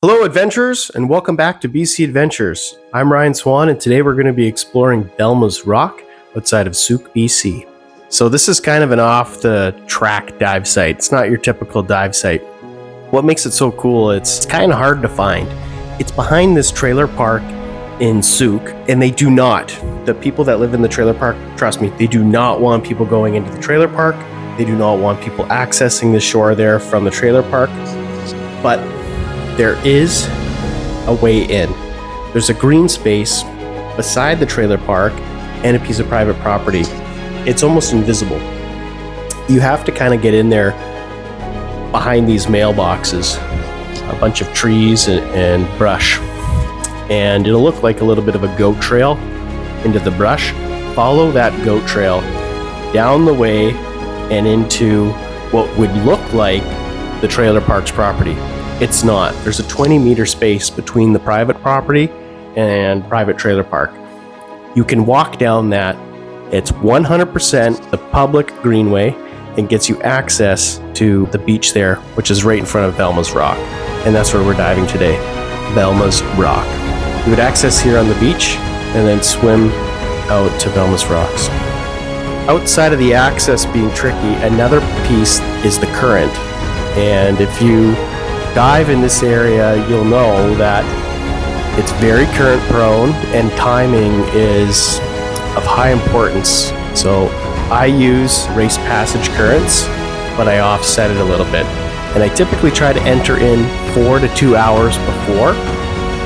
Hello, adventurers, and welcome back to BC Adventures. I'm Ryan Swan, and today we're going to be exploring Velma's Rock outside of Sooke BC. So this is kind of an off-the-track dive site. It's not your typical dive site. What makes it so cool, it's kind of hard to find. It's behind this trailer park in Sooke, and the people that live in the trailer park, trust me, they do not want people going into the trailer park. They do not want people accessing the shore there from the trailer park. But there is a way in. There's a green space beside the trailer park and a piece of private property. It's almost invisible. You have to kind of get in there behind these mailboxes, a bunch of trees and brush. And it'll look like a little bit of a goat trail into the brush. Follow that goat trail down the way and into what would look like the trailer park's property. It's not. There's a 20-meter space between the private property and private trailer park. You can walk down that. It's 100% the public greenway and gets you access to the beach there, which is right in front of Velma's Rock. And that's where we're diving today, Velma's Rock. You would access here on the beach and then swim out to Velma's Rocks. Outside of the access being tricky, another piece is the current. And if you dive in this area, you'll know that it's very current prone and timing is of high importance. So I use race passage currents, but I offset it a little bit. And I typically try to enter in 4 to 2 hours before.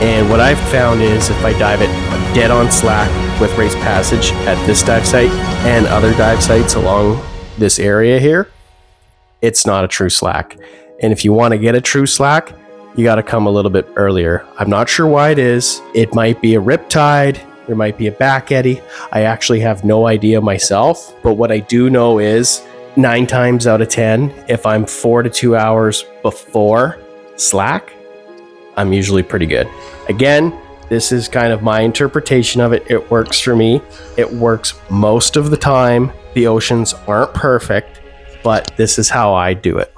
And what I've found is if I dive it dead on slack with race passage at this dive site and other dive sites along this area here, it's not a true slack. And if you want to get a true slack, you got to come a little bit earlier. I'm not sure why it is. It might be a rip tide. There might be a back eddy. I actually have no idea myself. But what I do know is 9 times out of 10, if I'm 4 to 2 hours before slack, I'm usually pretty good. Again, this is kind of my interpretation of it. It works for me. It works most of the time. The oceans aren't perfect, but this is how I do it.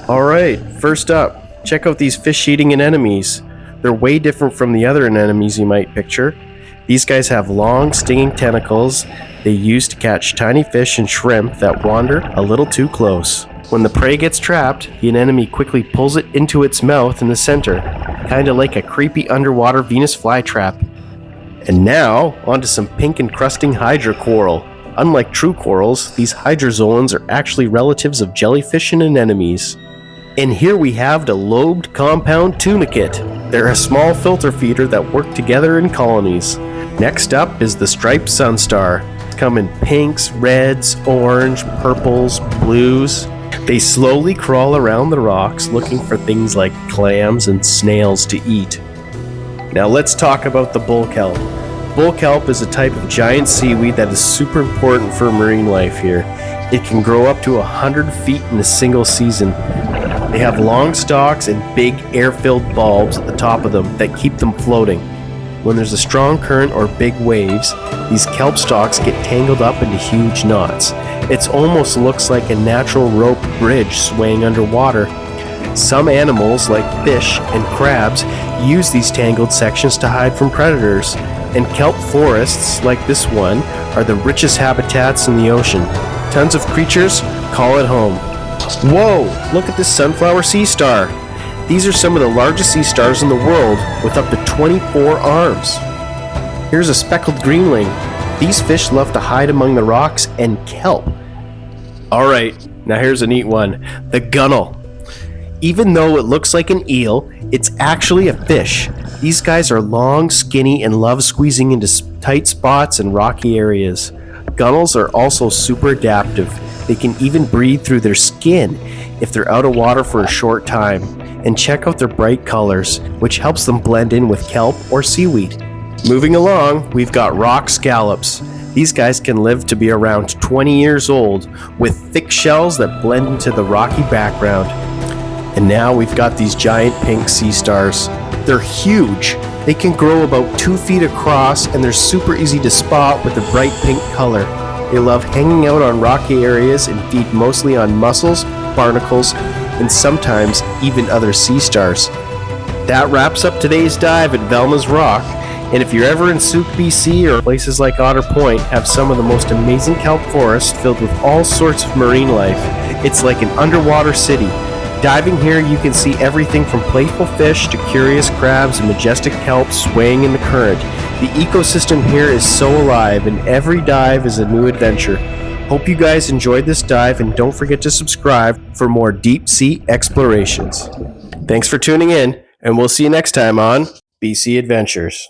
All right, first up, check out these fish-eating anemones. They're way different from the other anemones you might picture. These guys have long, stinging tentacles they use to catch tiny fish and shrimp that wander a little too close. When the prey gets trapped, the anemone quickly pulls it into its mouth in the center, kind of like a creepy underwater Venus flytrap. And now, onto some pink encrusting hydrocoral. Unlike true corals, these hydrozoans are actually relatives of jellyfish and anemones. And here we have the lobed compound tunicate. They're a small filter feeder that work together in colonies. Next up is the striped sunstar. They come in pinks, reds, orange, purples, blues. They slowly crawl around the rocks looking for things like clams and snails to eat. Now let's talk about the bull kelp. Bull kelp is a type of giant seaweed that is super important for marine life here. It can grow up to 100 feet in a single season. They have long stalks and big air-filled bulbs at the top of them that keep them floating. When there's a strong current or big waves, these kelp stalks get tangled up into huge knots. It almost looks like a natural rope bridge swaying underwater. Some animals, like fish and crabs, use these tangled sections to hide from predators. And kelp forests, like this one, are the richest habitats in the ocean. Tons of creatures call it home. Whoa, look at this sunflower sea star. These are some of the largest sea stars in the world with up to 24 arms. Here's a speckled greenling. These fish love to hide among the rocks and kelp. Alright, now here's a neat one. The gunnel. Even though it looks like an eel, it's actually a fish. These guys are long, skinny, and love squeezing into tight spots and rocky areas. Gunnels are also super adaptive. They can even breathe through their skin if they're out of water for a short time. And check out their bright colors, which helps them blend in with kelp or seaweed. Moving along, we've got rock scallops. These guys can live to be around 20 years old with thick shells that blend into the rocky background. And now we've got these giant pink sea stars. They're huge. They can grow about 2 feet across and they're super easy to spot with the bright pink color. They love hanging out on rocky areas and feed mostly on mussels, barnacles, and sometimes even other sea stars. That wraps up today's dive at Velma's Rock, and if you're ever in Sooke BC or places like Otter Point have some of the most amazing kelp forests filled with all sorts of marine life, it's like an underwater city. Diving here, you can see everything from playful fish to curious crabs and majestic kelp swaying in the current. The ecosystem here is so alive, and every dive is a new adventure. Hope you guys enjoyed this dive, and don't forget to subscribe for more deep sea explorations. Thanks for tuning in, and we'll see you next time on BC Adventures.